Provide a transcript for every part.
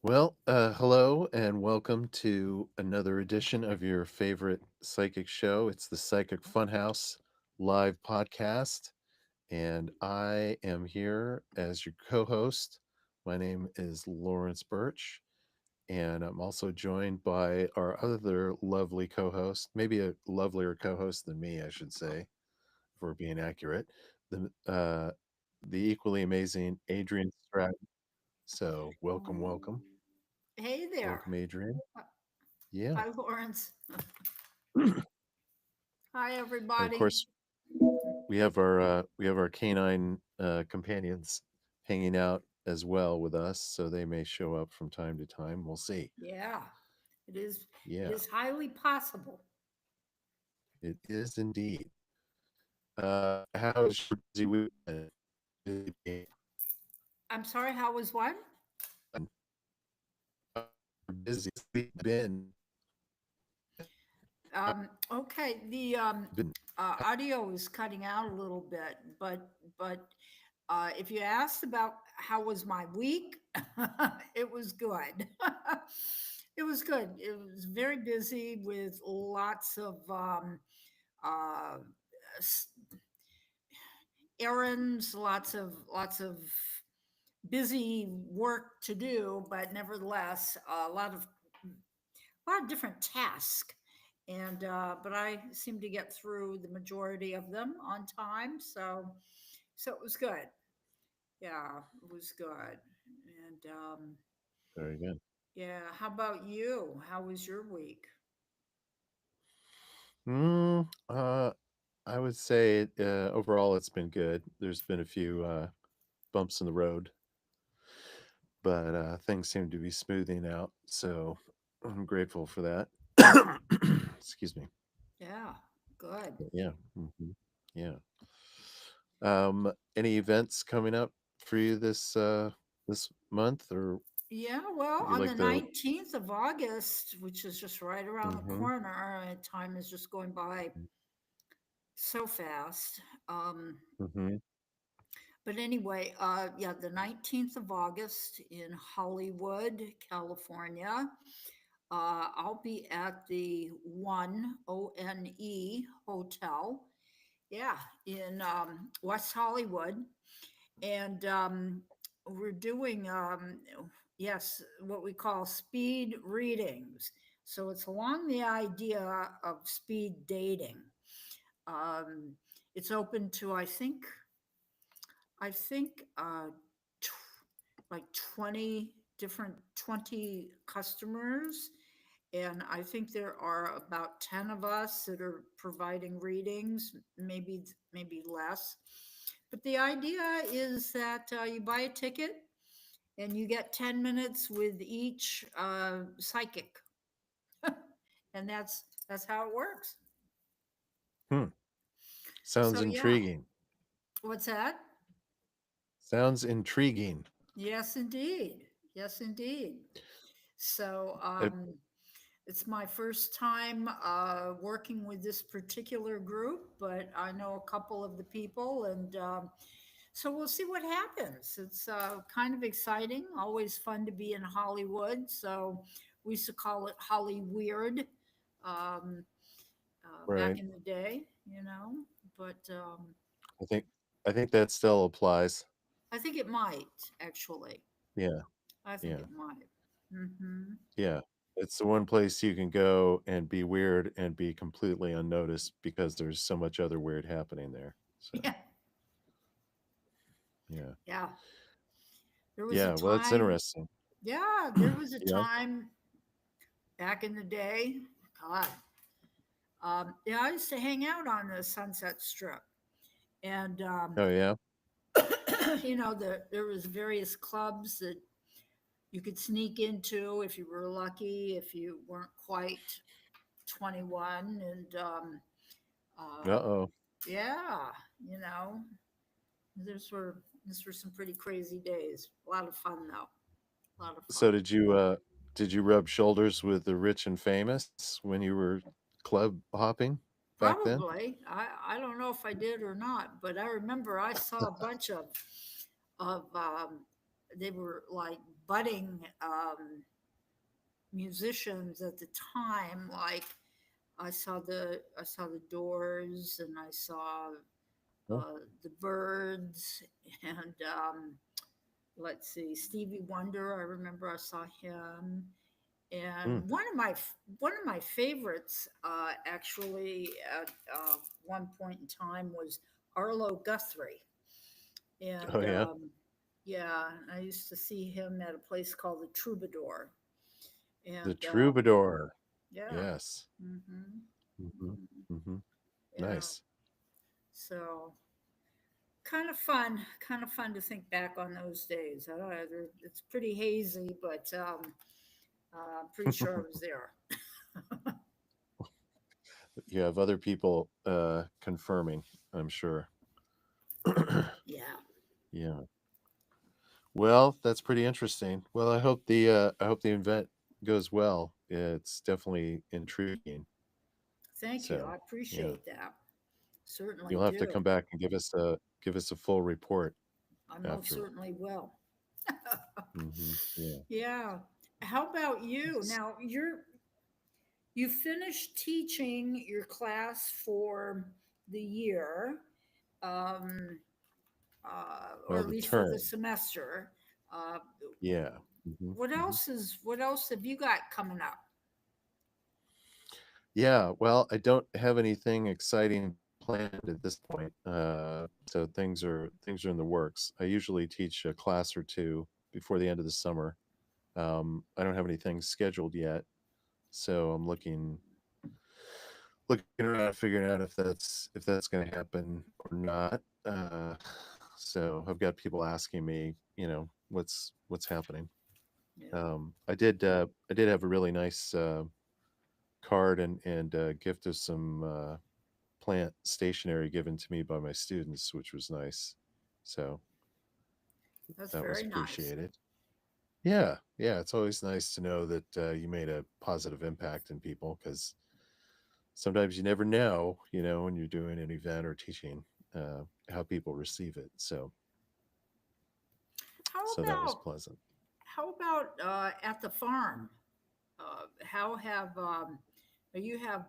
Hello and welcome to another edition of your favorite psychic show. It's the Psychic Funhouse live podcast, and I am here as your co host. My name is Lawrence Birch, and I'm also joined by our other lovely co host, maybe a lovelier co host than me, I should say, if we're being accurate, the, uh, the equally amazing Adrian Stratton. So, welcome, welcome, Hey there. welcome, Adrian. Uh, Yeah. Hi, Lawrence. Hi, And of everybody. course, we have our canine companions hanging out as well with us, so they may show up from time to time. We'll see. Yeah, it is. It Yeah, is highly possible. it is indeed. How's your busy week been? Busy being I'm sorry. How was what? fun. Busy week been? How's Okay. The been? audio is cutting out a little bit, but if you asked about how was my week, it was good. It was good. It was very busy with lots of uh, s- errands, lots of busy work to do, but nevertheless a lot of different tasks. And but I seem to get through the majority of them on time, so it was good. Yeah, it was good. And Very good. yeah, how about you? How was your week? Mm, uh, I would say overall it's been good. There's been a few bumps in the road, but things seem to be smoothing out. So I'm grateful for that. Excuse me. Yeah, good. But yeah. Yeah. Any events coming up for you this month, or Yeah, well, would you on the like to? 19th of August, which is just right around the Mm-hmm. corner, time is just going by so fast. Mm-hmm. But anyway, yeah, the 19th of August in Hollywood, California. I'll be at the ONE Hotel, yeah, in West Hollywood. And we're doing, yes, what we call speed readings. So it's along the idea of speed dating. Um, it's open to, I think, like 20 20 customers. And I think there are about 10 of us that are providing readings, maybe less. But the idea is that you buy a ticket and you get 10 minutes with each psychic. And that's how it works. Hmm. Sounds So yeah, intriguing. what's that? Sounds intriguing. Yes, indeed. Yes, indeed. So Uh, it's my first time working with this particular group, but I know a couple of the people, and so we'll see what happens. It's kind of exciting, always fun to be in Hollywood. So we used to call it Holly Weird um, back right. in the day, but I think I think that still applies. I think it might actually. Yeah. I think Yeah. it might. Hmm. Yeah. It's the one place you can go and be weird and be completely unnoticed because there's so much other weird happening there. So Yeah, yeah. yeah. There was a Yeah. Well, that's time. interesting. Yeah, there was a Yeah. time back in the day. God, yeah, I used to hang out on the Sunset Strip, and Oh yeah. there was various clubs that you could sneak into if you were lucky, if you weren't quite 21, and Uh uh, oh. yeah, you know, these were some pretty crazy days. A lot of fun though. A lot of So fun. did you rub shoulders with the rich and famous when you were club hopping back then? Probably. I don't know if I did or not, but I remember I saw a bunch of they were like budding musicians at the time. Like I saw the Doors, and I saw Oh, the Birds, and let's see, Stevie Wonder. I remember I saw him, mm. and one of my favorites actually at one point in time was Arlo Guthrie, Oh and yeah, yeah, I used to see him at a place called the Troubadour, the and Troubadour. yeah, Yes. hmm Hmm. hmm Hmm. yeah. Nice. So kind of fun to think back on those days. I don't know, it's pretty hazy, but I'm pretty sure I was there. You have other people confirming, I'm sure. Yeah. Yeah. Well, that's pretty interesting. Well, I hope the event goes well. It's definitely intriguing. Thank you. So, I yeah. appreciate that. Certainly You'll have to do. come back and give us a full report I most after. certainly will. Yeah. Yeah. How about you? Now, you finished teaching your class for the year, um, or Oh, at the least for the term. semester. Uh, Yeah. Hmm. what else have you got coming up? Yeah. Well, I don't have anything exciting planned at this point. So things are in the works. I usually teach a class or two before the end of the summer. I don't have anything scheduled yet, so I'm looking around, figuring out if that's going to happen or not. So I've got people asking me, what's happening. Yeah. I did have a really nice card and gift of some plant stationery given to me by my students, which was nice. So That's that was very nice. appreciated. Yeah, yeah, it's always nice to know that you made a positive impact in people because sometimes you never know, when you're doing an event or teaching, how people receive it. How So that was about pleasant. at the farm? How have you have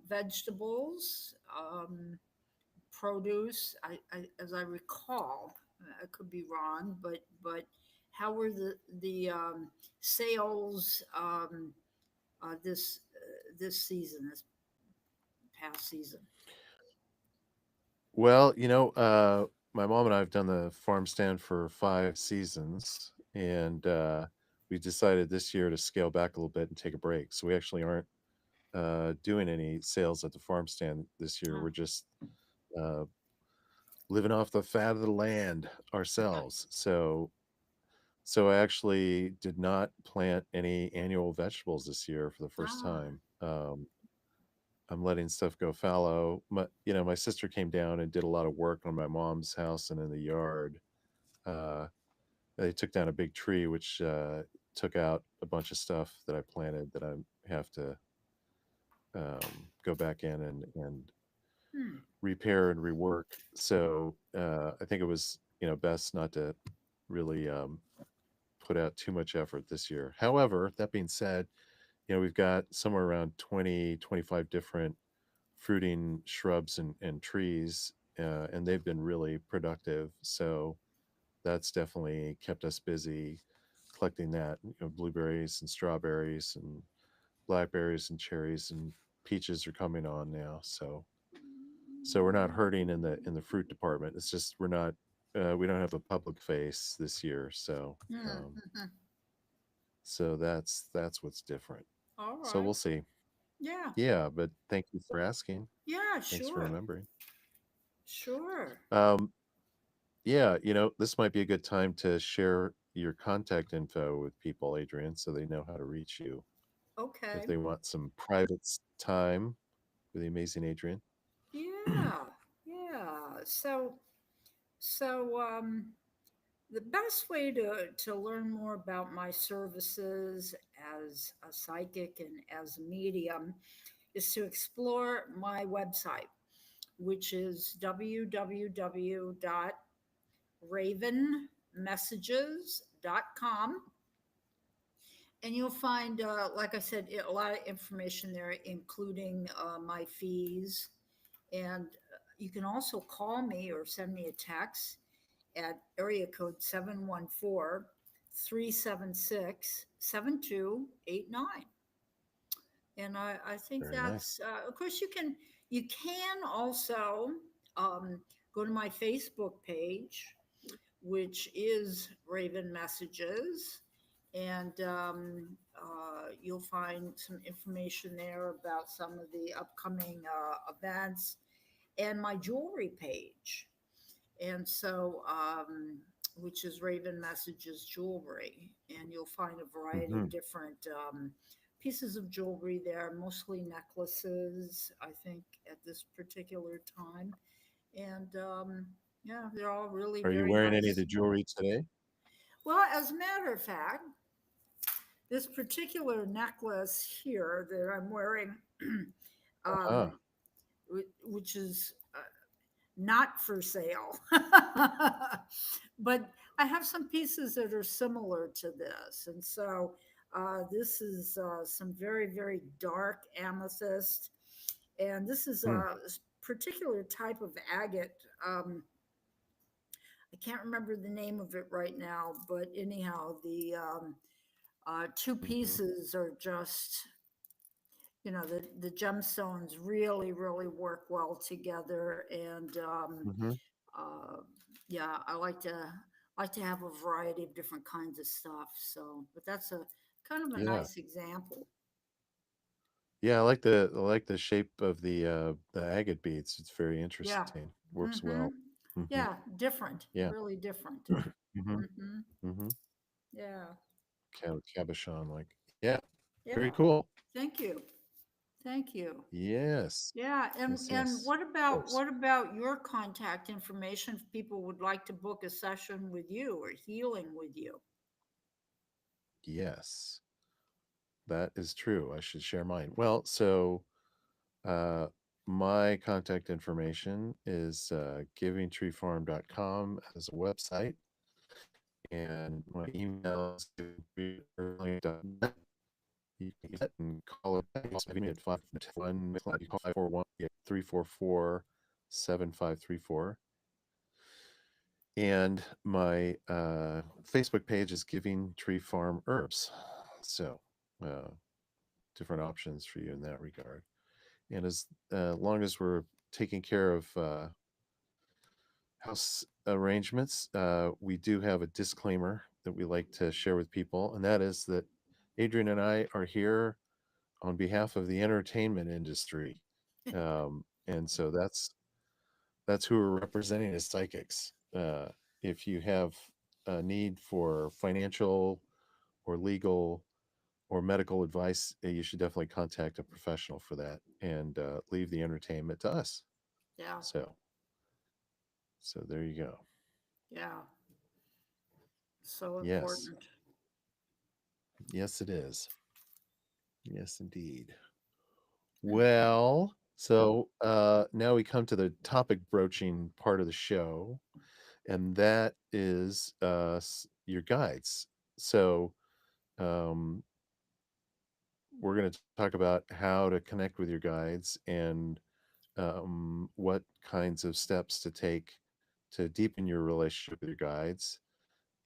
vegetables, produce? As I recall, I could be wrong, but how were the sales this season, this past season? Well, my mom and I have done the farm stand for 5 seasons, and we decided this year to scale back a little bit and take a break. So we actually aren't doing any sales at the farm stand this year. Oh, We're just uh, living off the fat of the land ourselves. So I actually did not plant any annual vegetables this year for the first ah, time. I'm letting stuff go fallow. My sister came down and did a lot of work on my mom's house and in the yard. Uh, they took down a big tree, which took out a bunch of stuff that I planted that I have to go back in and hmm, repair and rework. So I think it was best not to really put out too much effort this year. However, that being said, we've got somewhere around 20-25 different fruiting shrubs and trees, and they've been really productive. So that's definitely kept us busy collecting that. Blueberries and strawberries and blackberries and cherries and peaches are coming on now. So we're not hurting in the fruit department. It's just we don't have a public face this year. hmm, hmm. So that's what's different. All So right. we'll see. Yeah. Yeah, but thank you for asking. Yeah. Thanks for Sure. remembering. Sure. Um, yeah, this might be a good time to share your contact info with people, Adrian, so they know how to reach you if Okay. they want some private time with the amazing Adrian. Yeah. Yeah. So the best way to learn more about my services as a psychic and as a medium is to explore my website, which is www.ravenmessages.com. treeform.com, and you'll find, like I said, a lot of information there, including my fees. And you can also call me or send me a text at area code 714-376-7289. And I think Very nice. that's, of course, you can also go to my Facebook page, which is Raven Messages, and you'll find some information there about some of the upcoming events, and my jewelry page. And so, which is Raven Messages Jewelry, and you'll find a variety of Hmm. different pieces of jewelry there, mostly necklaces, I think, at this particular time. And yeah, they're all really Are you very wearing any of nice. the jewelry today? Well, as a matter of fact, this particular necklace here that I'm wearing, Uh-huh. um, which is not for sale. But I have some pieces that are similar to this. And so this is some very, very dark amethyst. And this is Hmm. a particular type of agate. I can't remember the name of it right now, but anyhow, the two Hmm. pieces are just, the gemstones really, really work well together. And Hmm. uh, yeah, I like to have a variety of different kinds of stuff. So, but that's a kind of a Yeah. nice example. Yeah, I like the shape of the agate beads. It's very Yeah. interesting. Works Mm-hmm. well. Hmm. Yeah, different, Yeah. really different. Hmm. Mm-hmm. Hmm. Yeah. Cabochon, like, yeah, very Yeah. cool. Thank you. Thank you. Yes. Yeah, and Yes, and yes. what Of about course. what about your contact information if people would like to book a session with you or healing with you? Yes, that is true. I should share mine. Well, so uh my contact information is givingtreefarm.com as a website, and my email is givingtreefarm.net. You can use that and call it back. Also, have me at 541, you call 541 344 7534. And my Facebook page is Giving Tree Farm Herbs. So, uh, different options for you in that regard. And as long as we're taking care of house arrangements, we do have a disclaimer that we like to share with people, and that is that Adrian and I are here on behalf of the entertainment industry. And so that's who we're representing as psychics. If you have a need for financial or legal or medical advice, you should definitely contact a professional for that, and leave the entertainment to us. Yeah, So, so there you go. yeah, so Yes, important. yes, it is. Yes, indeed. Well, so now we come to the topic broaching part of the show, and that is your guides. So, um, we're going to talk about how to connect with your guides, and what kinds of steps to take to deepen your relationship with your guides,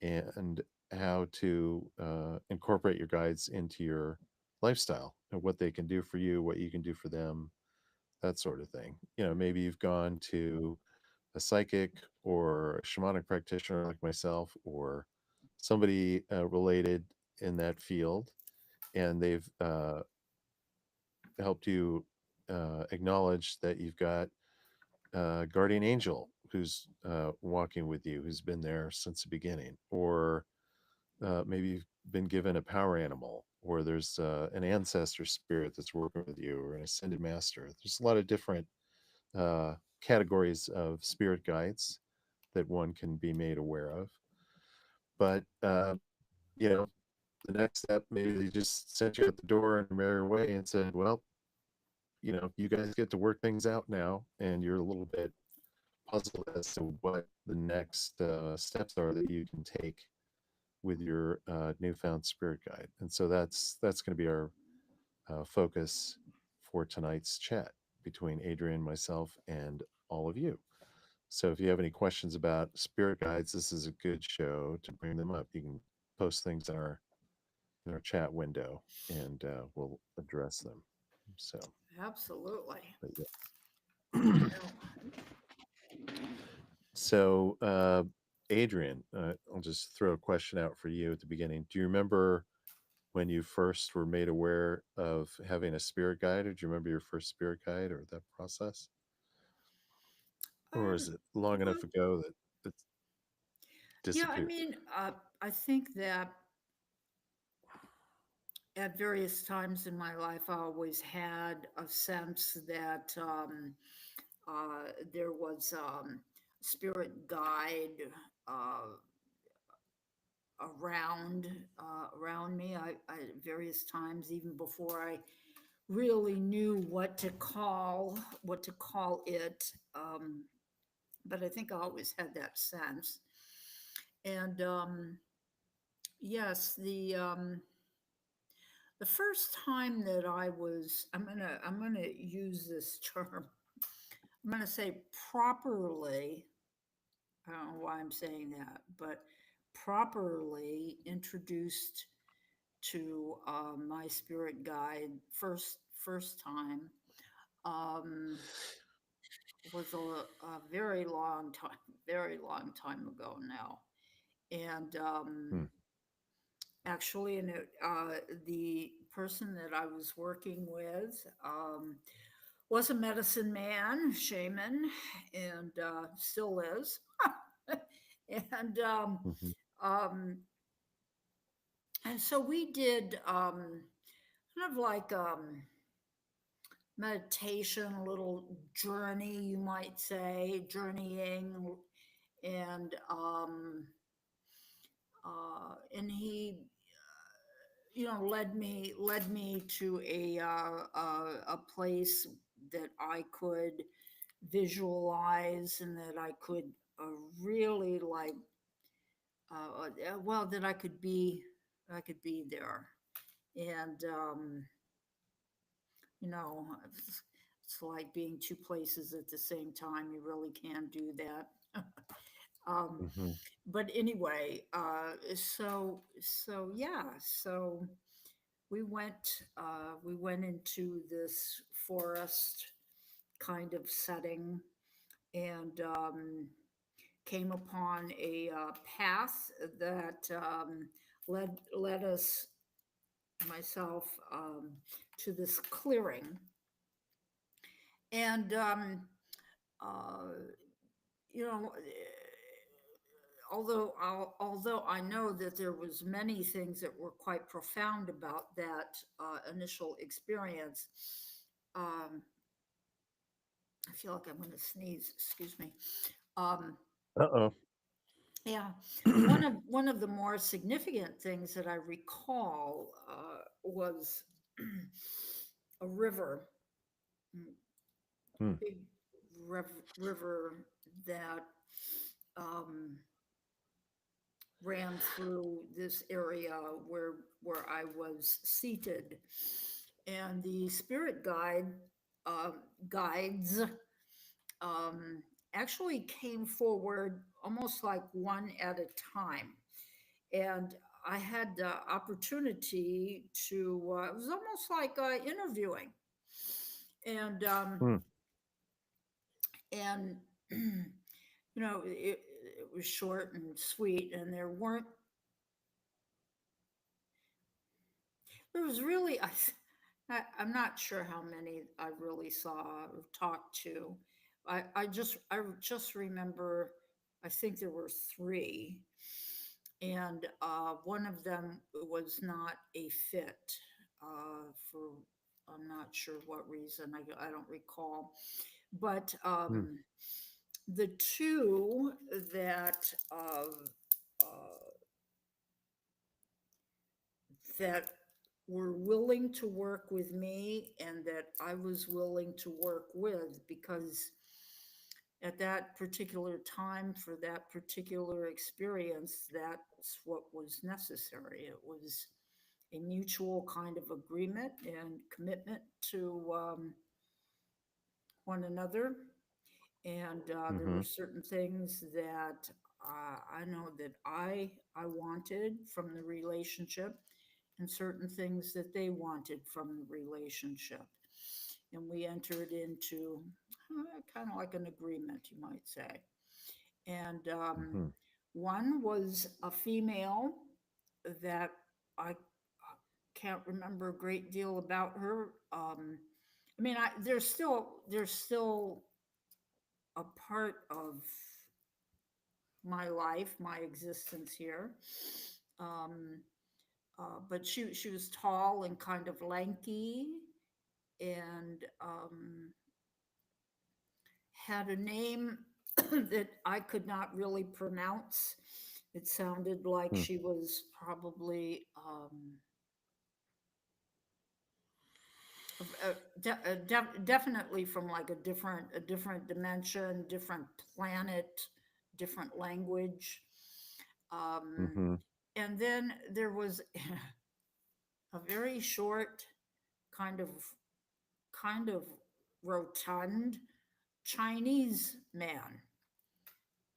and how to incorporate your guides into your lifestyle, and what they can do for you, what you can do for them, that sort of thing. Maybe you've gone to a psychic or a shamanic practitioner like myself, or somebody related in that field, and they've helped you acknowledge that you've got a guardian angel who's walking with you, who's been there since the beginning, or maybe you've been given a power animal, or there's an ancestor spirit that's working with you, or an ascended master. There's a lot of different uh, categories of spirit guides that one can be made aware of. But you know, the next step, maybe they just sent you out the door in a merry way and said, "Well, you guys get to work things out now," and you're a little bit puzzled as to what the next steps are that you can take with your newfound spirit guide. And so that's going to be our focus for tonight's chat between Adrian, myself, and all of you. So if you have any questions about spirit guides, this is a good show to bring them up. You can post things in our chat window, and we'll address them. So, Absolutely. but yeah. Yeah. So, Adrian, I'll just throw a question out for you at the beginning. Do you remember when you first were made aware of having a spirit guide, or do you remember your first spirit guide or that process? Or is Um, it long well, enough ago that it's yeah, I disappeared? mean, I think that at various times in my life, I always had a sense that there was spirit guide uh, around around me. Various times, even before I really knew what to call it. But I think I always had that sense. And yes, the first time that I'm gonna use this term. I'm gonna say properly. I don't know why I'm saying that, but properly introduced to my spirit guide first time um, was a very long time ago now, and Hmm. actually, the person that I was working with was a medicine man, shaman, and still is. and Hmm. um, and so we did kind of like meditation, a little journey, you might say, journeying, and he led me to a place that I could visualize and that I could really like well that I could be there and you know it's like being two places at the same time. You really can do that. um, Hmm. but anyway, yeah, so we went into this forest kind of setting and came upon a path that led us myself to this clearing and uh, you know although I know that there was many things that were quite profound about that initial experience. um, I feel like I'm going to sneeze. Excuse me. Um, Uh yeah, oh. one of the more significant things that I recall was a river, mm, Hmm. big river that um, ran through this area where I was seated, and the spirit uh, guides um, actually came forward almost like one at a time. And I had the opportunity to, it was almost like interviewing. And, Hmm. and, it was short and sweet, and there was really, I'm not sure how many I really saw or talked to. I just remember, I think there were three, and one of them was not a fit for I'm not sure what reason. I don't recall, but Hmm. the two that that were willing to work with me and that I was willing to work with because at that particular time for that particular experience that that's what was necessary. It was a mutual kind of agreement and commitment to one another. And there were Mhm. certain things that I know that I wanted from the relationship, and certain things that they wanted from the relationship. And we entered into kind of like an agreement, you might say. And Mhm. one was a female that I can't remember a great deal about her. I mean, there's still a part of my life, my existence here. Um, but she was tall and kind of lanky, and had a name that I could not really pronounce. It sounded like Hmm. she was probably definitely from like a different dimension, different planet, different language. Um, Mhm. and then there was a very short, kind of kind of rotund Chinese man,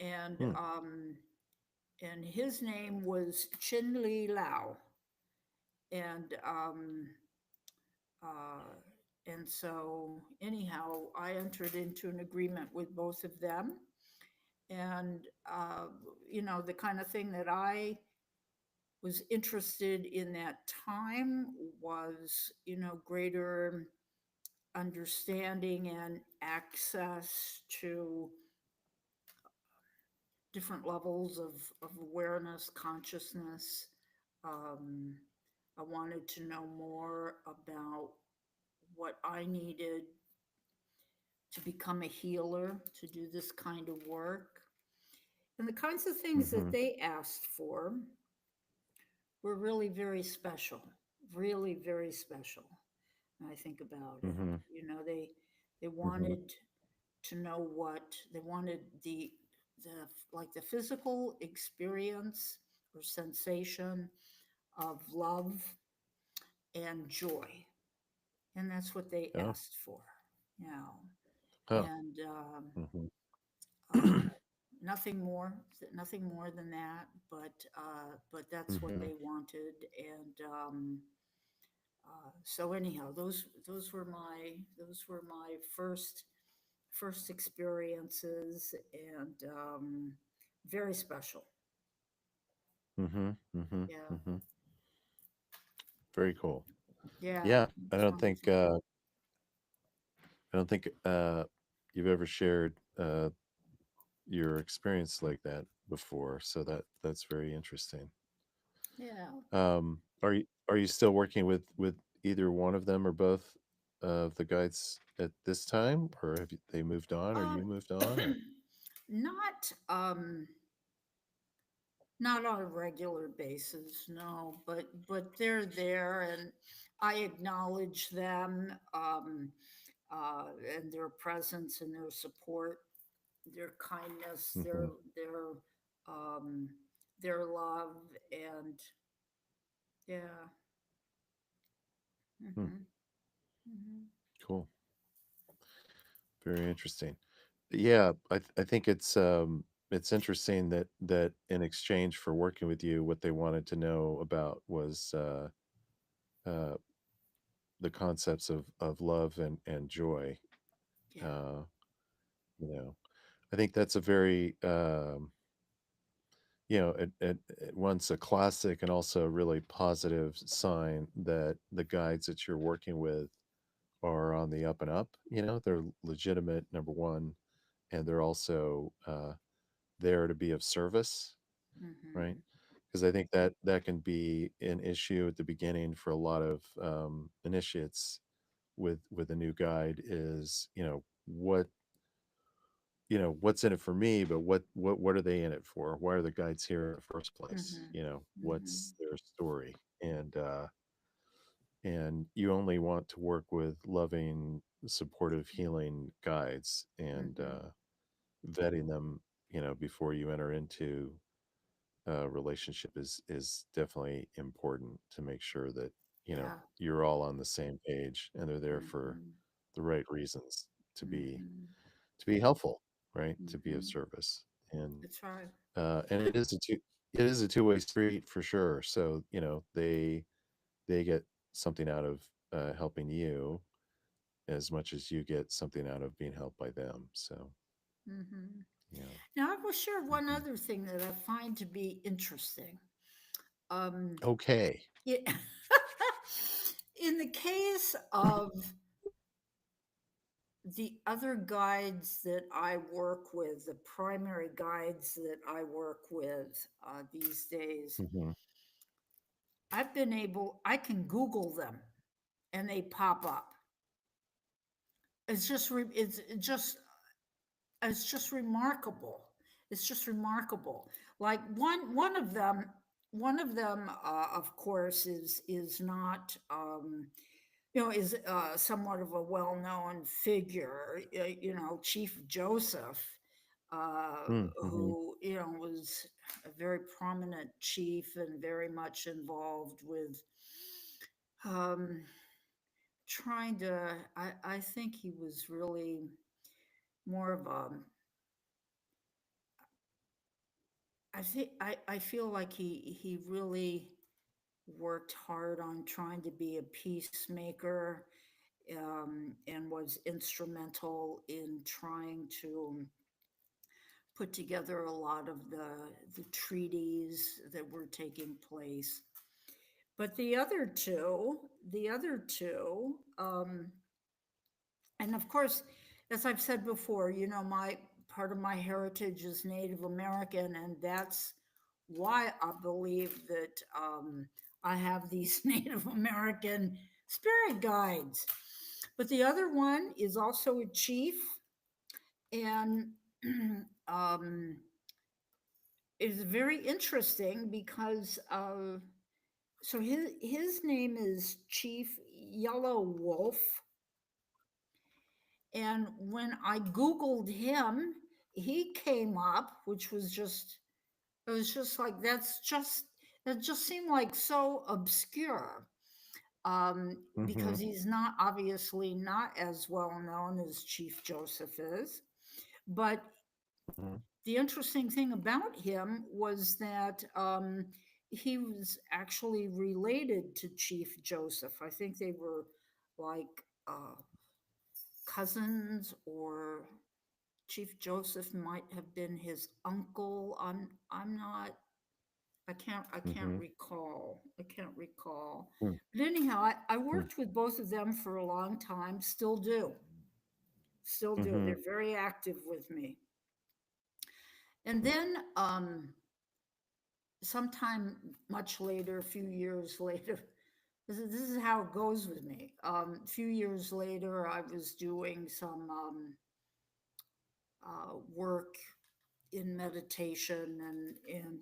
and Hmm. his name was Chin Li Lao, and uh, so anyhow, I entered into an agreement with both of them, and the kind of thing that I was interested in that time was greater understanding and access to different levels of awareness, consciousness. Um, I wanted to know more about what I needed to become a healer, to do this kind of work. And the kinds of things that Mhm. they asked for were really very special, really very special. When I think about it, Mhm. they Mhm. wanted to know what they wanted, the like the physical experience or sensation of love and joy, and that's what they Oh. asked for. You know, Huh. and Mhm. uh, nothing more, nothing more than that. But that's what Mhm. they wanted, and so anyhow, those were my first experiences, and very special. Mhm. Mhm. Yeah, Mhm. Very cool. yeah. Yeah, I It's don't think wonderful. I don't think you've ever shared your experience like that before, so that's very interesting. Yeah. Are you still working with either one of them or both of the guides at this time, or they moved on, or Um, you moved on, or? not not on a regular basis, no, but they're there, and I acknowledge them, and their presence and their support, their kindness, Mhm. their um, their love, and yeah. Hmm. Hmm. Hmm. Cool. Very interesting. Yeah, I think it's interesting that in exchange for working with you, what they wanted to know about was uh, the concepts of love and joy. Yeah. Uh, you know, I think that's a very at once a classic and also a really positive sign that the guides that you're working with are on the up and up. They're legitimate, number one, and they're also there to be of service, right? Hmm. Because I think that can be an issue at the beginning for a lot of initiates with a new guide is what's in it for me, but what are they in it for? Why are the guides here in the first place? Hmm. What's Hmm. their story? And you only want to work with loving, supportive, healing guides, and Hmm. vetting them before you enter into relationship is definitely important to make sure that Yeah. you're all on the same page and they're there for Mm-hmm. the right reasons to be Mm-hmm. to be helpful, right? To be of Mm-hmm. service. That's right. And it is a two-way street for sure. So, they get something out of helping you as much as you get something out of being helped by them. So, Mm-hmm. yeah. Now, I will share one Mhm. other thing that I find to be interesting. Um, Okay. it, in the case of the other guides that I work with, the primary guides that I work with these days, Hmm. I can Google them and they pop up. It's just remarkable. It's just remarkable. Like one of them, of course, is not is somewhat of a well-known figure. Chief Joseph, Mm-hmm. who was a very prominent chief and very much involved with um, trying to. I think he was really more of a. I feel like he really worked hard on trying to be a peacemaker, and was instrumental in trying to put together a lot of the treaties that were taking place. But the other two, and of course, as I've said before, my part of my heritage is Native American, and that's why I believe that I have these Native American spirit guides. But the other one is also a chief, and um, is very interesting because so his name is Chief Yellow Wolf, and when I googled him, he came up, which was just it was just like that just seemed like so obscure, Mm-hmm. because he's not obviously not as well known as Chief Joseph is. But Hmm. the interesting thing about him was that he was actually related to Chief Joseph. I think they were like cousins, or Chief Joseph might have been his uncle. I'm not. I can't Hmm. recall. I can't recall. But anyhow, I worked with both of them for a long time. Still do. Still do. Hmm. They're very active with me. And then sometime much later, a few years later, this is how it goes with me. A few years later, I was doing some work in meditation, and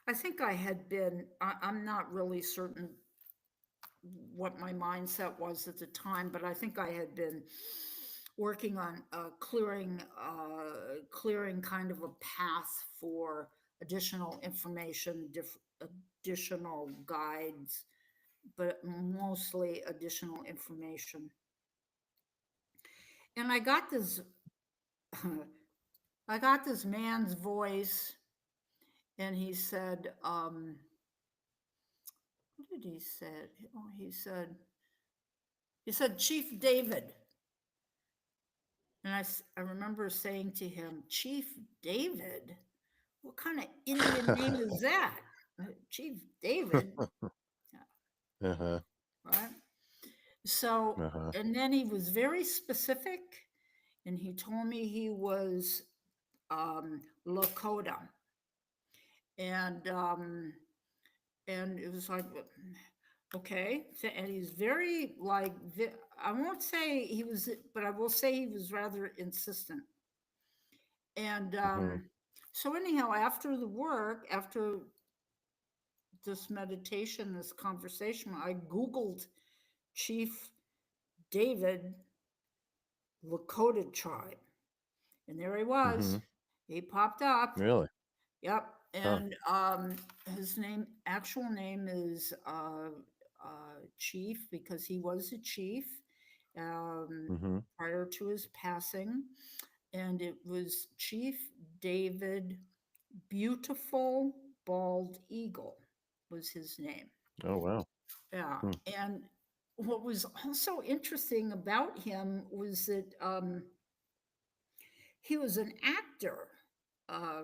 I think I had been. I'm not really certain what my mindset was at the time, but I think I had been working on clearing kind of a path for additional information, additional guides, but mostly additional information. And I got this man's voice, and he said, "What did he say?" Oh, he said, "Chief David." And I remember saying to him, "Chief David? What kind of Indian name is that? Chief David?" Yeah, Uh-huh. right? So, Uh-huh. and then he was very specific, and he told me he was Lakota. And it was like, okay. And he's very like, I won't say he was, but I will say he was rather insistent. And Hmm. so anyhow, after the work, after this meditation, this conversation, I Googled Chief David Lakota tribe. And there he was. Mm-hmm. He popped up. Really? Yep. Huh. And his actual name is Chief, because he was a chief um, Mm-hmm. prior to his passing. And it was Chief David Beautiful Bald Eagle was his name. Oh wow. Yeah. Hmm. And what was also interesting about him was that he was an actor. Uh,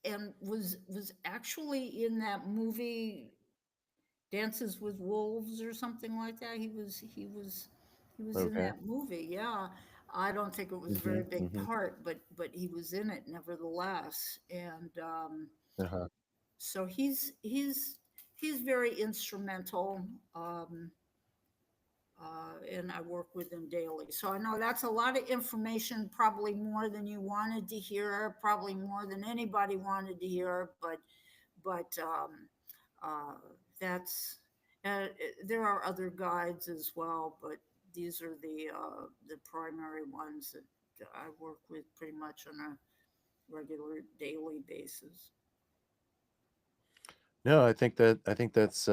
and was actually in that movie Dances with Wolves or something like that. He was in Okay. that movie. Yeah, I don't think it was a Mm-hmm. very big Mm-hmm. part, but he was in it nevertheless. And Uh-huh. so he's very instrumental. Um, and I work with them daily. So I know that's a lot of information, probably more than you wanted to hear, probably more than anybody wanted to hear, but uh, that's there are other guides as well, but these are the primary ones that I work with pretty much on a regular daily basis. No, I think that's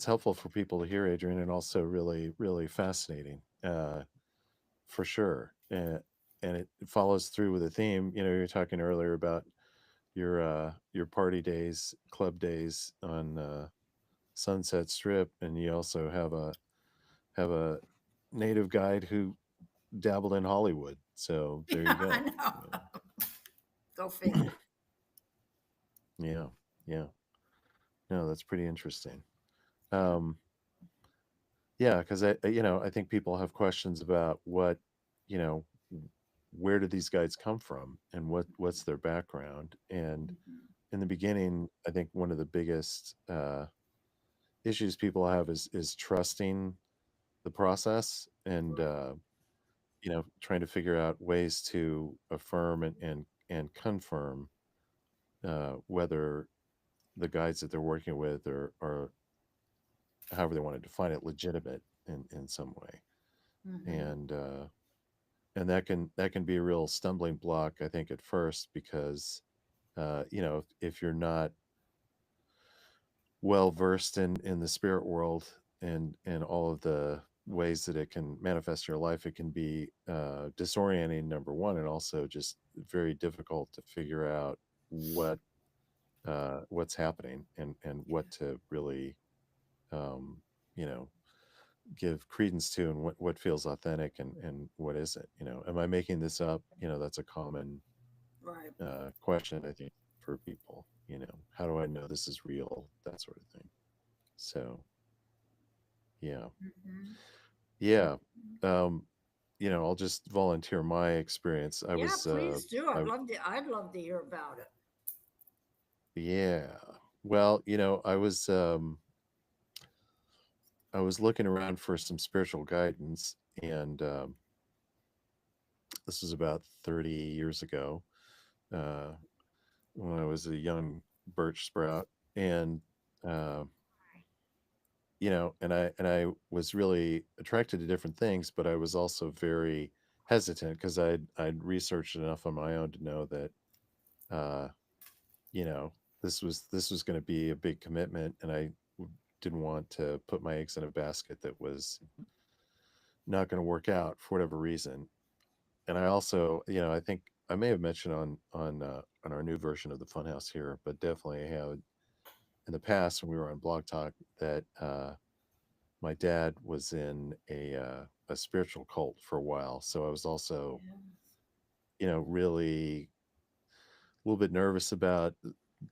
helpful for people to hear, Adrian, and also really really fascinating, for sure. And it follows through with a theme. You know, you were talking earlier about your party days, club days on Sunset Strip, and you also have a native guide who dabbled in Hollywood. So there Yeah, you I go. know. You Go know. figure. Yeah, yeah. No, that's pretty interesting. Yeah. Um, yeah, because you know, I think people have questions about what, you know, where do these guys come from and what's their background. And Mhm. in the beginning, I think one of the biggest issues people have is trusting the process and Right. you know, trying to figure out ways to affirm and confirm whether the guides that they're working with are however they want to define it legitimate in some way. Hmm. And and that can be a real stumbling block, I think, at first, because you know, if you're not well versed in the spirit world and all of the ways that it can manifest in your life, it can be disorienting, number one, and also just very difficult to figure out what what's happening and what to really um, you know, give credence to, and what feels authentic and what isn't. You know, am I making this up? You know, that's a common Right. question, I think, for people. You know, how do I know this is real? That sort of thing. So yeah, Hmm. yeah. Um, you know, I'll just volunteer my experience. Yeah, please do. I I'd love to hear about it. yeah. Well, you know, I was looking around for some spiritual guidance, and this was about 30 years ago, uh, when I was a young birch sprout, and uh, you know, and I was really attracted to different things, but I was also very hesitant because I'd researched enough on my own to know that uh, you know, this was going to be a big commitment, and didn't want to put my eggs in a basket that was not going to work out for whatever reason. And I also, you know, I think I may have mentioned on our new version of the Funhouse here, but definitely have in the past when we were on Blog Talk that my dad was in a spiritual cult for a while, so I was also, Yeah. you know, really a little bit nervous about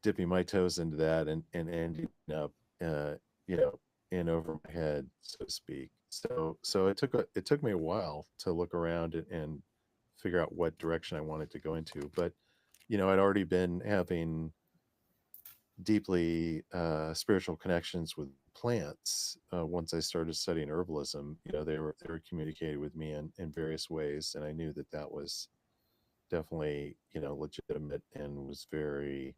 dipping my toes into that and ending up, uh, you know, in over my head, so to speak. So it took me a while to look around and figure out what direction I wanted to go into. But you know, I'd already been having deeply spiritual connections with plants once I started studying herbalism. You know, they were communicating with me in various ways, and I knew that that was definitely, you know, legitimate and was very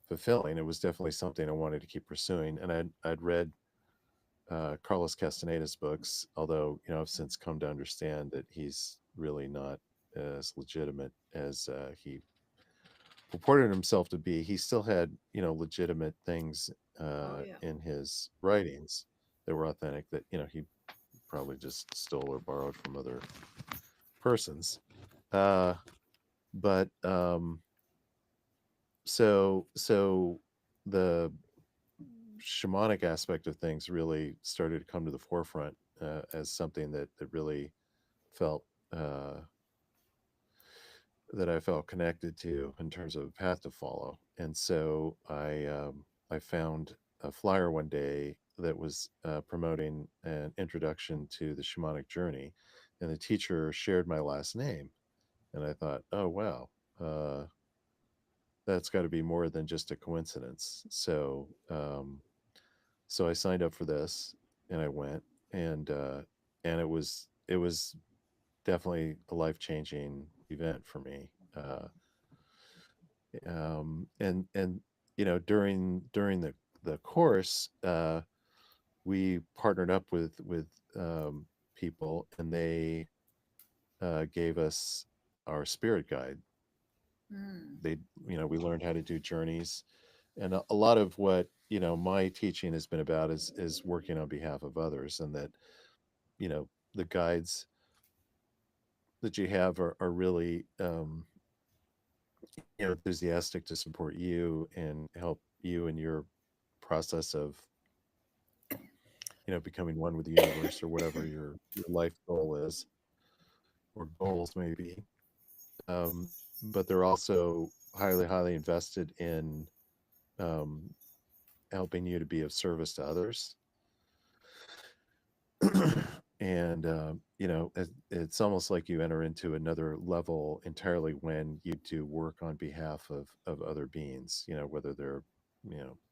fulfilling. It was definitely something I wanted to keep pursuing. And I'd read Carlos Castaneda's books, although, you know, I've since come to understand that he's really not as legitimate as he purported himself to be. He still had, legitimate things Oh, yeah. in his writings that were authentic that, he probably just stole or borrowed from other persons. Uh, but so the shamanic aspect of things really started to come to the forefront as something that really felt uh, that I felt connected to in terms of a path to follow. And so I found a flyer one day that was promoting an introduction to the shamanic journey, and the teacher shared my last name, and I thought, oh wow, uh, that's got to be more than just a coincidence. So I signed up for this, and I went, and it was definitely a life changing event for me. And during the course, we partnered up with um, people, and they gave us our spirit guide. Mm, We learned how to do journeys, and a lot of what my teaching has been about is working on behalf of others, and that the guides that you have are really enthusiastic to support you and help you in your process of becoming one with the universe or whatever your life goal is or goals may be. But they're also highly invested in um, helping you to be of service to others. And it's almost like you enter into another level entirely when you do work on behalf of other beings, whether they're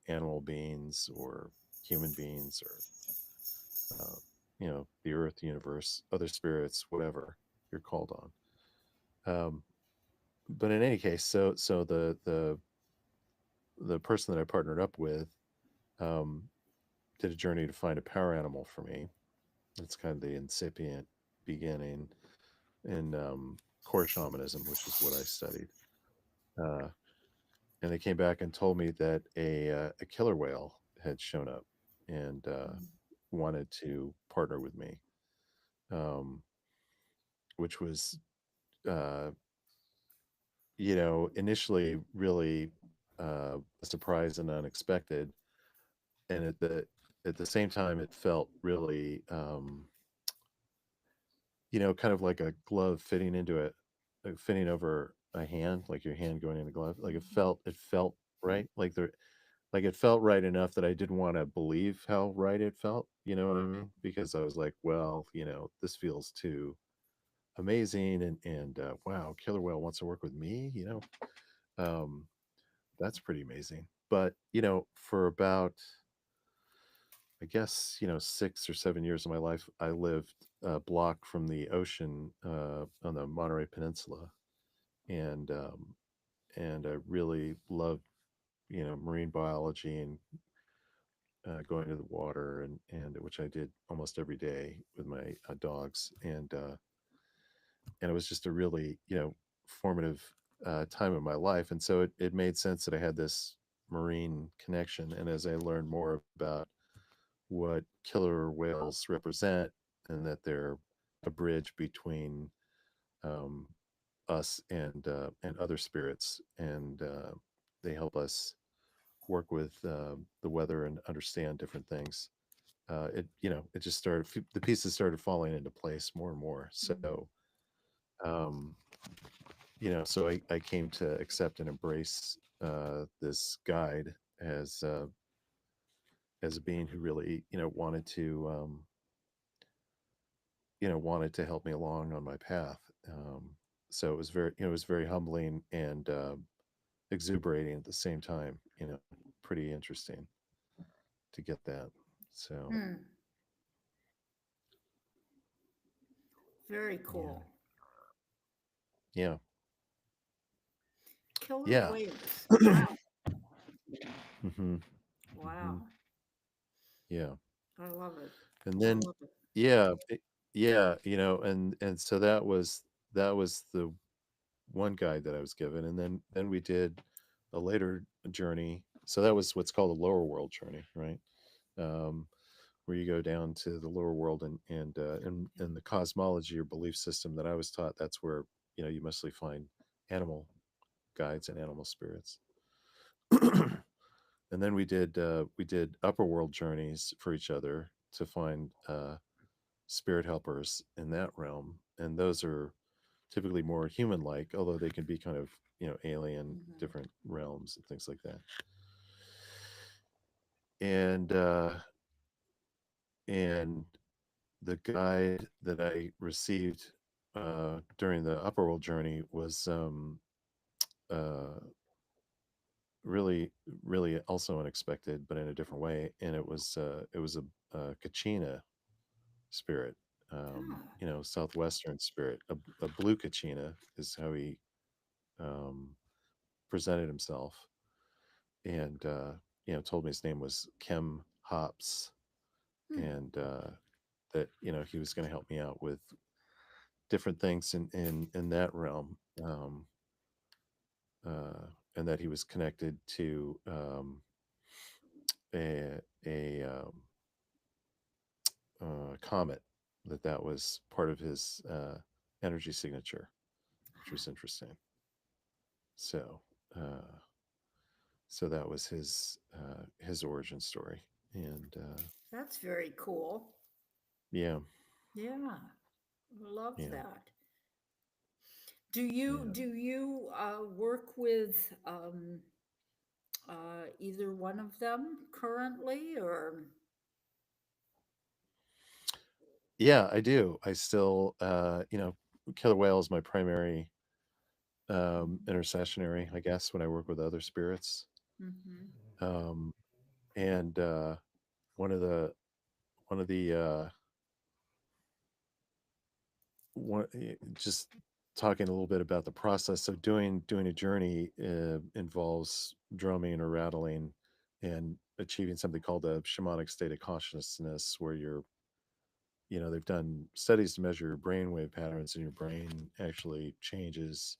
animal beings or human beings or the earth, the universe, other spirits, whatever you're called on. But in any case, so the person that I partnered up with um, did a journey to find a power animal for me. It's kind of the incipient beginning in core shamanism, which is what I studied. Uh, and they came back and told me that a killer whale had shown up and mm, wanted to partner with me, um, which was uh, initially really a surprise and unexpected, and at the same time, it felt really, kind of like a glove fitting into it, like fitting over a hand, like your hand going in a glove. Like it felt right, like it felt right enough that I didn't want to believe how right it felt. You know what I mean? Because I was like, well, this feels too amazing, and wow, killer whale wants to work with me. Um, That's pretty amazing. But, for about, I guess, 6 or 7 years of my life, I lived a block from the ocean on the Monterey Peninsula. And I really loved, marine biology and going to the water, and which I did almost every day with my dogs. And it was just a really, formative time in my life. And so it made sense that I had this marine connection. And as I learned more about what killer whales represent and that they're a bridge between um, us and other spirits, and they help us work with the weather and understand different things. It just started. The pieces started falling into place more and more. mm, Um, so I came to accept and embrace this guide as a being who really wanted to help me along on my path. So it was very humbling and exuberating at the same time. Pretty interesting to get that. So mm. Very yeah, cool. yeah, Killer yeah. whales. Wow. hmm hmm Wow. Yeah. I love it. And I then love it. yeah, yeah, and so that was. that was the one guide that I was given, and then we did a later journey. So that was what's called a lower world journey, right? Um, where you go down to the lower world, Yeah. and the cosmology or belief system that I was taught. That's where you mostly find animal guides and animal spirits. And then we did upper world journeys for each other to find spirit helpers in that realm, and those are typically more human like, although they can be kind of alien, Hmm. different realms and things like that. And uh and the guide that I received during the upper world journey was uh really, really also unexpected, but in a different way. And it was a kachina spirit, Ah, southwestern spirit. A blue kachina is how he um, presented himself, and told me his name was Kem Hops, hmm. and that he was going to help me out with different things in that realm, and that he was connected to a comet, that was part of his energy signature, which was interesting. So, uh, so that was his origin story, and That's very cool. yeah, Yeah, love yeah, that. Do you work with either one of them currently, or? yeah. I do. I still, killer whale is my primary intercessionary, I guess, when I work with other spirits. Mm-hmm. Um, and one of the one of the just talking a little bit about the process of doing a journey involves drumming or rattling and achieving something called a shamanic state of consciousness, where they've done studies to measure your brainwave patterns, and your brain actually changes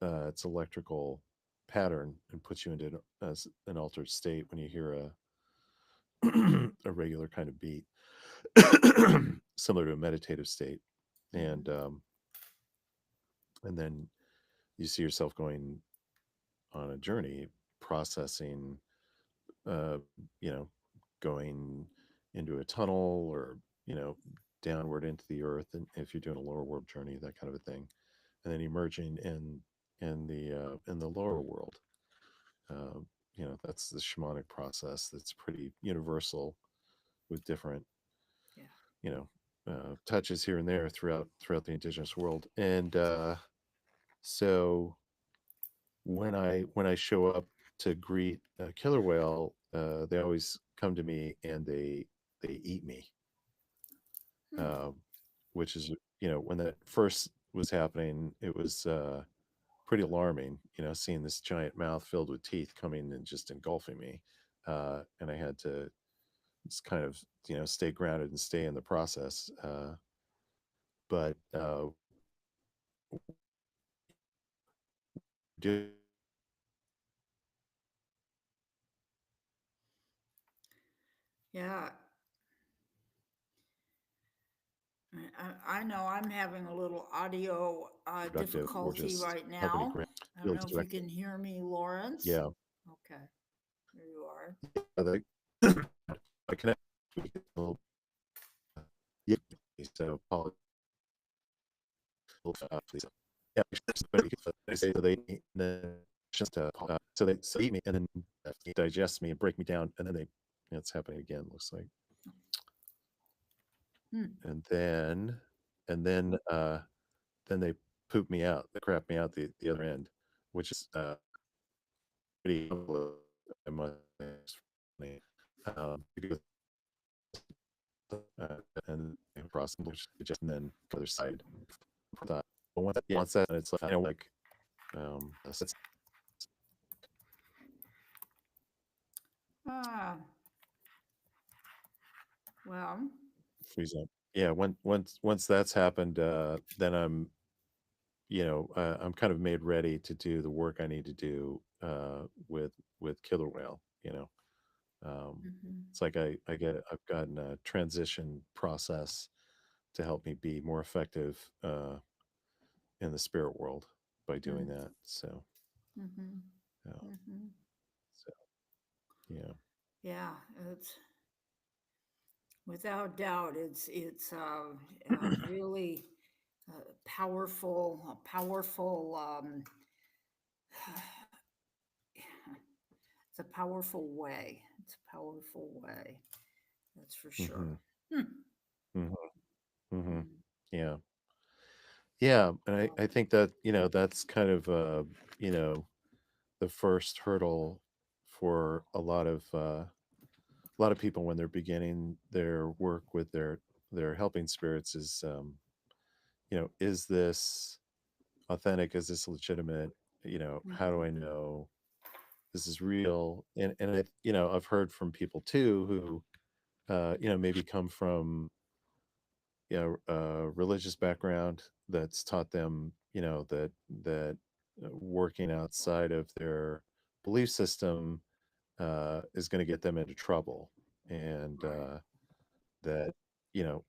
its electrical pattern and puts you into an altered state when you hear a regular kind of beat, similar to a meditative state. and Mm-hmm. um, and then you see yourself going on a journey, processing, uh, you know, going into a tunnel, or downward into the earth, and if you're doing a lower world journey, that kind of a thing, and then emerging in the lower world. Uh, that's the shamanic process. That's pretty universal, with different Yeah. you know touches here and there throughout the indigenous world. And so when I show up to greet a killer whale, they always come to me and they eat me, Hmm. um, which is, when that first was happening, it was pretty alarming. Seeing this giant mouth filled with teeth coming and just engulfing me, and I had to just kind of stay grounded and stay in the process. But do Yeah. I know I'm having a little audio productive, or difficulty just right help me now. I don't feel know if you directly. can hear me, Lawrence. Yeah, Okay, there you are. the, I connect a little, yeah. So please. Yeah, but they say they eat, and then just so they eat me, and then digest me and break me down, and then it's happening again. Looks like. Hmm. And then they poop me out. They crap me out the other end, which is pretty. I must say, because and process just, and then the other side. Thought, but once that, it's like, that's Ah, well, freeze up. Yeah, once that's happened, then I'm I'm kind of made ready to do the work I need to do with killer whale. Mhm. It's like I've gotten a transition process to help me be more effective in the spirit world by doing Mm. that. So, Mhm. uh, Mhm. so yeah. Yeah, it's without doubt, it's really powerful, a powerful. It's a powerful way. It's a powerful way. That's for hmm sure. Hmm. hmm hmm Hmm. Yeah. Yeah, and I Um, think that that's kind of you know the first hurdle for a lot of people when they're beginning their work with their helping spirits is is this authentic, is this legitimate, how do I mhm. know this is real? And I've heard from people too who maybe come from a religious background that's taught them that working outside of their belief system is going to get them into trouble, and Right, that you know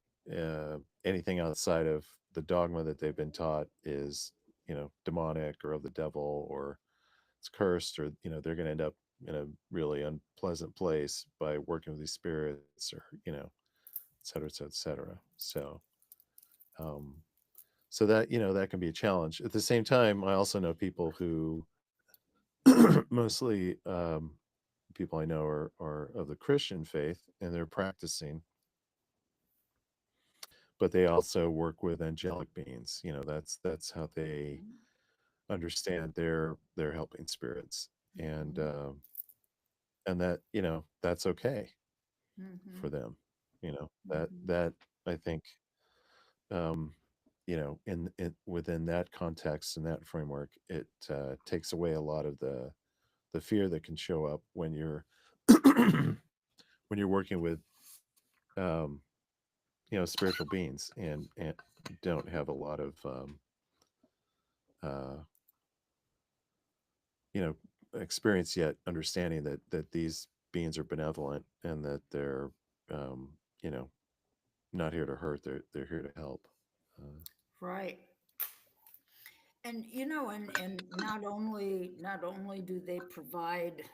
anything outside of the dogma that they've been taught is demonic or of the devil, or it's cursed, or they're going to end up in a really unpleasant place by working with these spirits, or et cetera, et cetera, et cetera. Um so that that can be a challenge. At the same time, I also know people who mostly people I know are of the Christian faith, and they're practicing, but they also work with angelic beings. That's how they understand their helping spirits, and mhm. that that's okay for Mhm. them. Mhm. That I think in within that context and that framework, it takes away a lot of the fear that can show up when you're when you're working with um, spiritual beings, and don't have a lot of uh, you know experience yet, understanding that these beings are benevolent, and that they're um, you know not here to hurt, they're here to help. uh, Right. And and not only do they provide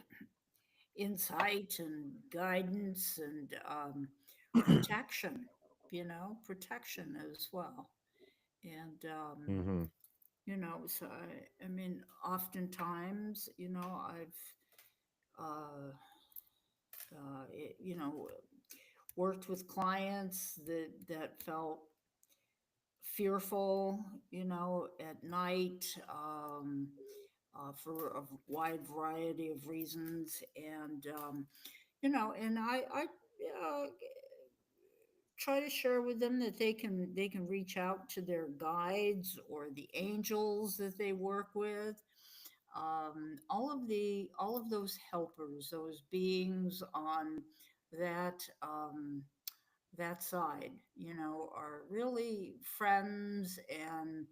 insight and guidance and protection, protection as well. And hmm so I mean, oftentimes, I've uh, worked with clients that felt fearful, at night, for a wide variety of reasons, and and I uh, try to share with them that they can reach out to their guides or the angels that they work with. All of those helpers, those beings on that that side, are really friends and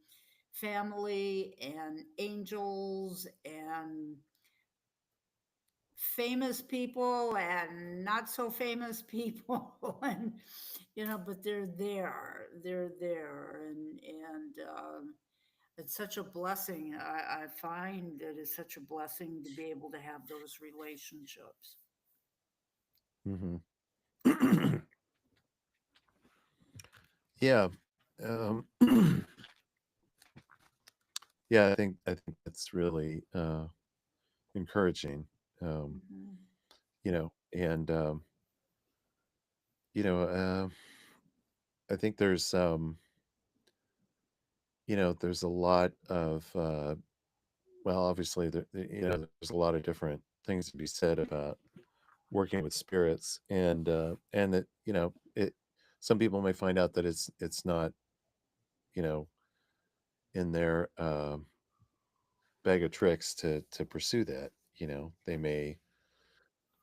family and angels and famous people and not so famous people and but they're there, and it's such a blessing. I find that it's such a blessing to be able to have those relationships. hmm yeah. um, yeah, I think that's really encouraging. um, Hmm. and you know I think there's a lot of well, obviously there's a lot of different things to be said about working with spirits, and that it some people may find out that it's not you know in their bag of tricks to pursue that. They may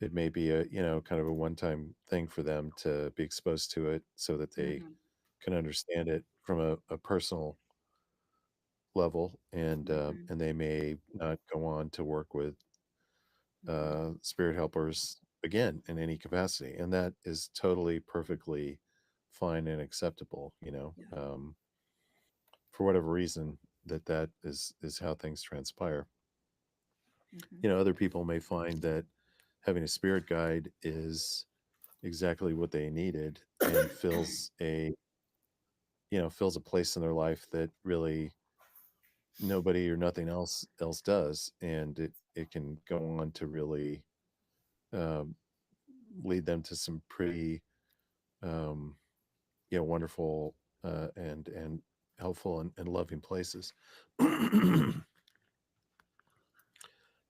it may be a kind of a one-time thing for them to be exposed to it, so that they Hmm. can understand it from a personal level, Mhm. and they may not go on to work with Mhm. spirit helpers again in any capacity, and that is totally perfectly fine and acceptable. Yeah. For whatever reason, that is how things transpire. Mhm. Other people may find that having a spirit guide is exactly what they needed and fills a place in their life that really nobody or nothing else does, and it can go on to really um, lead them to some pretty um, wonderful and helpful and loving places.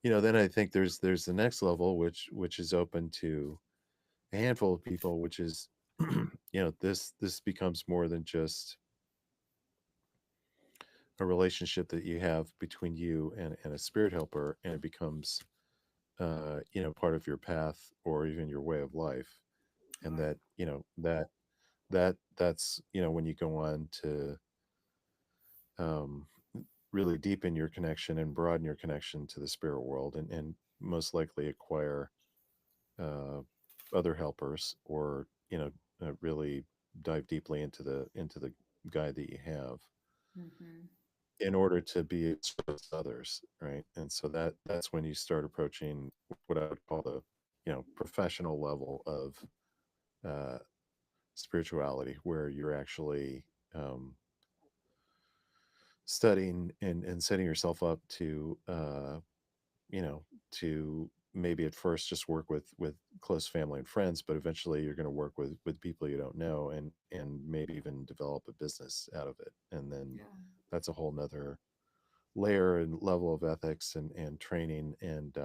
Then I think there's the next level, which is open to a handful of people, which is this becomes more than just a relationship that you have between you and a spirit helper, and it becomes part of your path or even your way of life. And Right. that's when you go on to um, really deepen your connection and broaden your connection to the spirit world, and most likely acquire uh, other helpers, or really dive deeply into the guide that you have Mhm. in order to be of service to others, right? And so that's when you start approaching what I would call the professional level of uh, spirituality, where you're actually um, studying and setting yourself up you know to maybe at first just work with close family and friends, but eventually you're going to work with people you don't know, and maybe even develop a business out of it. And then Yeah. that's a whole nother layer and level of ethics and training, and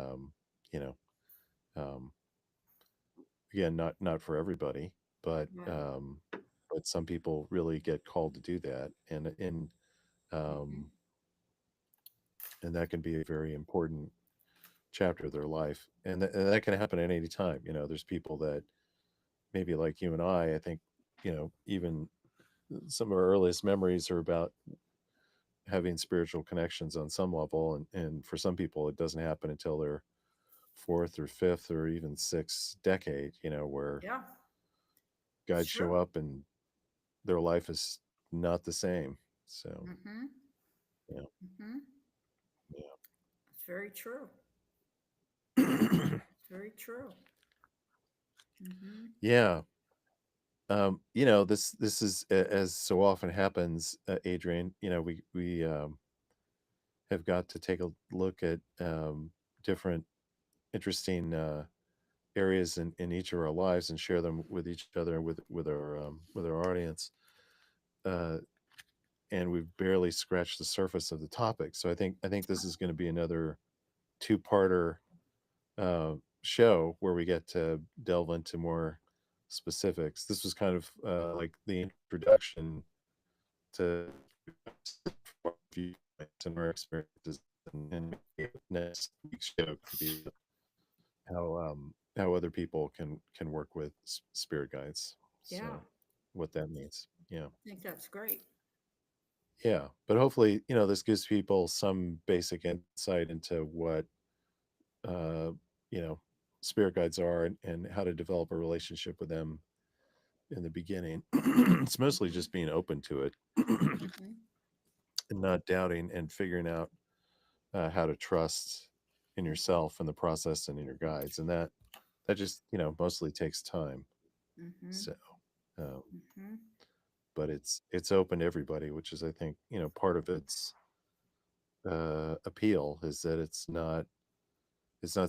you know um, again, not for everybody, but Yeah. um, but some people really get called to do that, Mhm. um, and that can be a very important chapter of their life, and that can happen at any time. There's people that maybe like you and I think, even some of our earliest memories are about having spiritual connections on some level, and for some people it doesn't happen until their fourth or fifth or even sixth decade, where Yeah. It's guides show true. up and their life is not the same. So Mhm. yeah, Mhm. It's very true. yeah. It's very true. Mhm. Yeah. This is as so often happens, Adrian. We have got to take a look at different interesting areas in each of our lives and share them with each other and with our audience. Uh, and we've barely scratched the surface of the topic. So I think this is going to be another two-parter show where we get to delve into more specifics. This was kind of like the introduction to our viewpoints and our experiences, and maybe next week's show could be how other people can work with spirit guides. Yeah. So what that means, yeah, I think that's great. yeah. But hopefully, this gives people some basic insight into what uh, you know spirit guides are, and how to develop a relationship with them in the beginning. It's mostly Mhm. just being open to it and Mhm. not doubting, and figuring out how to trust in yourself and the process and in your guides, and that just mostly takes time. Mhm. So um, Mhm. but it's open to everybody, which is, I think, part of its appeal, is that it's not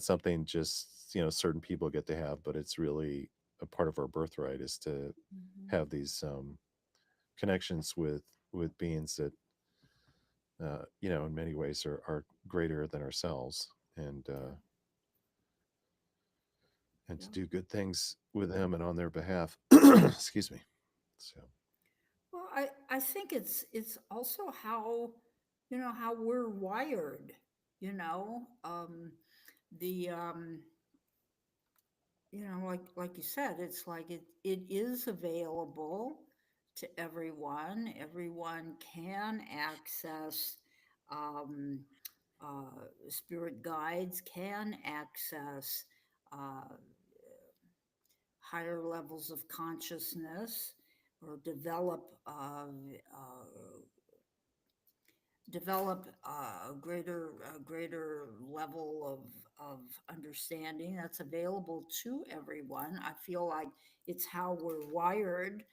something just certain people get to have, but it's really a part of our birthright, is to Mhm. have these connections with beings that in many ways are greater than ourselves, Yeah. and to Yeah. do good things with them and on their behalf. Excuse me. So Well, I think it's also how how we're wired. You know, the like you said, it's like it is available to everyone. Everyone can access Um, Spirit guides can access uh, higher levels of consciousness or develop a greater level of understanding that's available to everyone. I feel like it's how we're wired.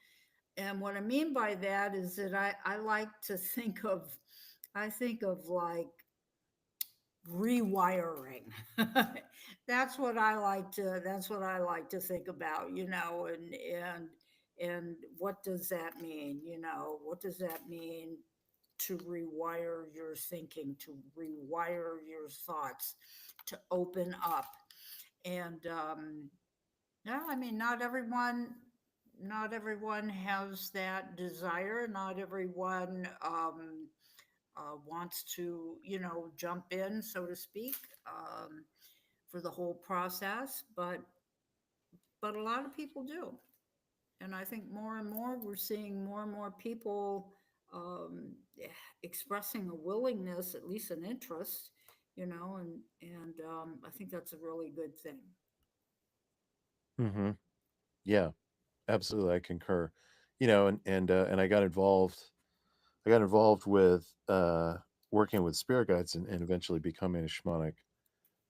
And what I mean by that is that I like to think of, I think of like rewiring. That's what I like to think about, and what does that mean? What does that mean to rewire your thinking, to rewire your thoughts, to open up? And yeah, I mean, not everyone has that desire. Not everyone wants to, jump in, so to speak, for the whole process, but a lot of people do. And I think more and more we're seeing more and more people um, expressing a willingness, at least an interest, and I think that's a really good thing. Hmm. Yeah, absolutely. I concur. And I got involved. I got involved with working with spirit guides and eventually becoming a shamanic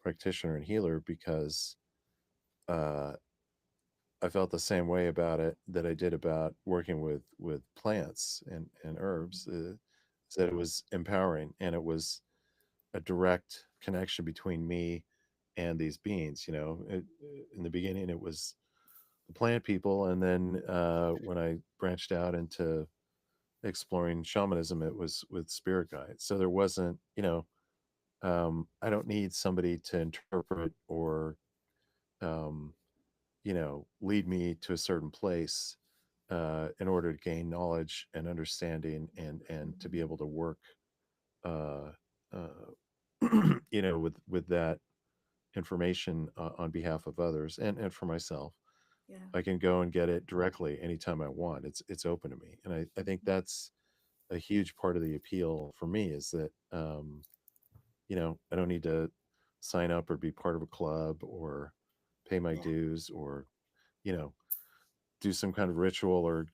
practitioner and healer because uh, I felt the same way about it that I did about working with plants and herbs. Is that it was empowering and it was a direct connection between me and these beings. In the beginning, it was the plant people, and then when I branched out into exploring shamanism, it was with spirit guides. So there wasn't, I don't need somebody to interpret or um, lead me to a certain place in order to gain knowledge and understanding and to be able to work, uh, with that information on behalf of others and for myself. Yeah. I can go and get it directly anytime I want. It's open to me, and I think that's a huge part of the appeal for me is that I don't need to sign up or be part of a club or pay my Yeah. dues or you know do some kind of ritual or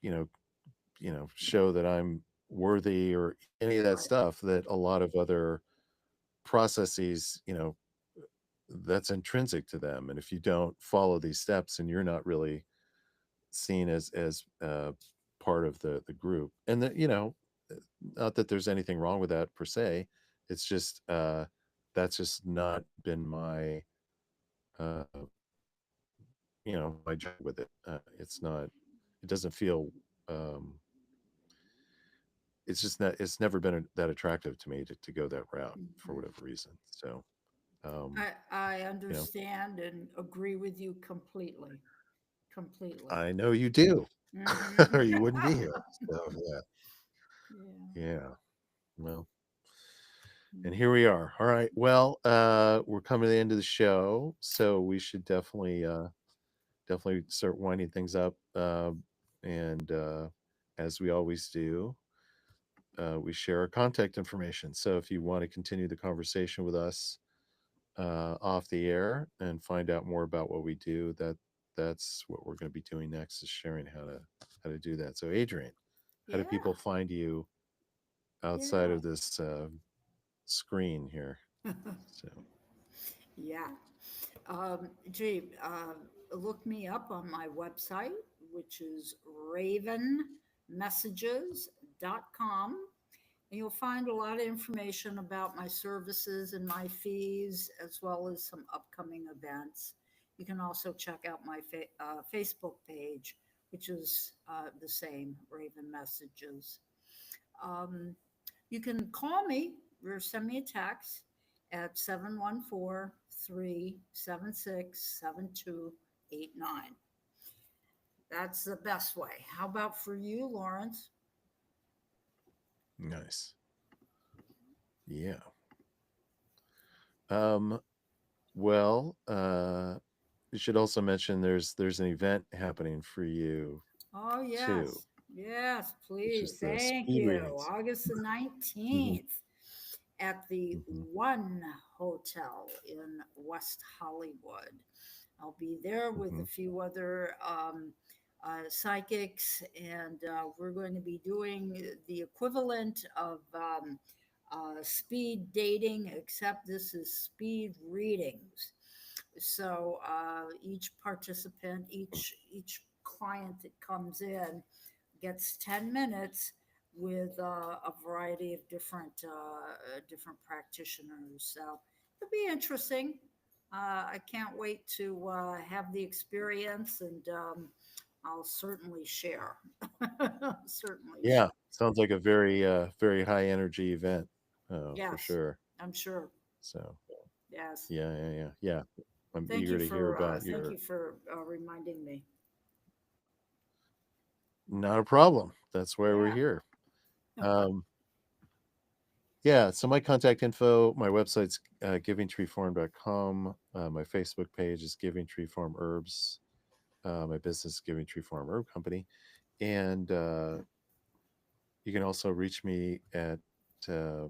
show that I'm worthy or any of that Right. stuff that a lot of other processes, that's intrinsic to them. And if you don't follow these steps and you're not really seen as part of the group, and that not that there's anything wrong with that per se, it's just that's just not been my uh my job with it. It's not, it doesn't feel um it's just not, it's never been that attractive to me to go that route for Mhm. whatever reason. So um I you know understand and agree with you completely. Completely. I know you do, or Hmm. you wouldn't be here. So yeah. Yeah. Yeah. Well, and Mm. here we are. All right. Well, we're coming to the end of the show, so we should definitely start winding things up. And as we always do, we share our contact information. So if you want to continue the conversation with us off the air and find out more about what we do, that's what we're going to be doing next, is sharing how to do that. So Adrian, how do Yeah. people find you outside Yeah. of this screen here? So Yeah. Gee, look me up on my website, which is ravenmessages.com. And you'll find a lot of information about my services and my fees, as well as some upcoming events. You can also check out my Facebook page, which is the same, Raven Messages. Um, you can call me or send me a text at 714-376-7289. That's the best way. How about for you, Lawrence? nice. Yeah. Um, well, you should also mention there's an event happening for you Oh, too, yes. Yes, which please. is the Thank speed you. readings. August the Mhm. 19th. at the Hmm. One Hotel in West Hollywood. I'll be there with Hmm. a few other psychics, and we're going to be doing the equivalent of speed dating, except this is speed readings. So each participant, each client that comes in gets 10 minutes with a variety of different practitioners. So it'll be interesting. I can't wait to have the experience, and I'll certainly share. Certainly Yeah, share. sounds like a very very high energy event, for Yes, sure. I'm sure. So Yes. yeah, yeah, yeah, yeah. I'm eager to hear about Thank your. you for reminding me. Not a problem. That's why we're Yeah. here. Um, yeah, so my contact info, my website's givingtreefarm.com. My Facebook page is Giving Tree Farm Herbs. My business is Giving Tree Farm Herb Company. And you can also reach me at uh,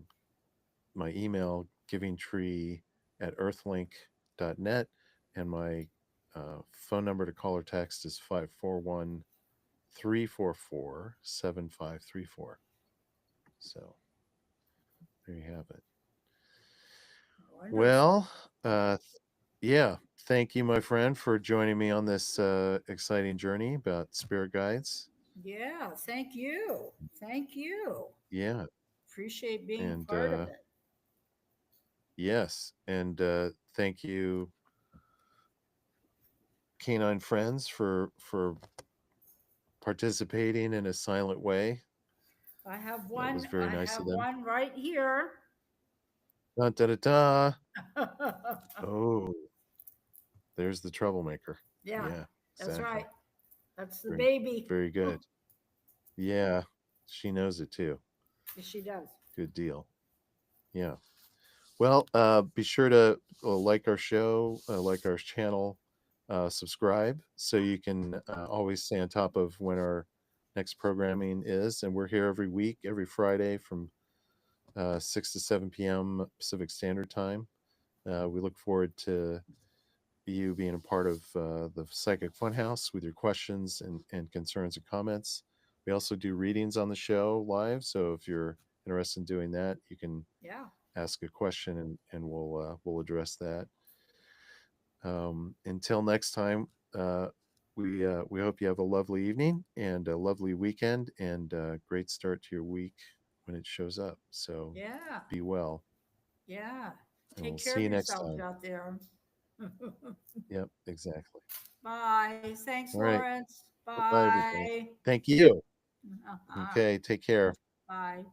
my email, givingtree at earthlink.net. And my phone number to call or text is 541 344 7534. So there you have it. Wonderful. Well, yeah, thank you, my friend, for joining me on this exciting journey about spirit guides. Yeah. Thank you. Thank you. Yeah, Appreciate being and part of it. yes, and thank you, canine friends, for participating in a silent way. That was very I nice of have them. one right here. Da, da, da, da. Oh, there's the troublemaker. Yeah, Yeah, that's exactly. right. That's the Very, baby. very good. Yeah, she knows it too. Yes, she does. Good deal. Yeah. Well, be sure to like our show, like our channel, subscribe so you can always stay on top of when our next programming is. And we're here every week, every Friday from 6 to 7 p.m. Pacific Standard Time. We look forward to you being a part of the Psychic Funhouse with your questions and concerns and comments. We also do readings on the show live. So if you're interested in doing that, you can Yeah. ask a question and we'll address that. Until next time, we hope you have a lovely evening and a lovely weekend and a great start to your week when it shows up. So Yeah. be well, Yeah. and Take we'll care see of you next yourselves time. out there. Yep, exactly. Bye. Thanks, All right. Lawrence. Bye bye, everybody. Bye. Thank you. Uh-huh. Okay, take care. Bye.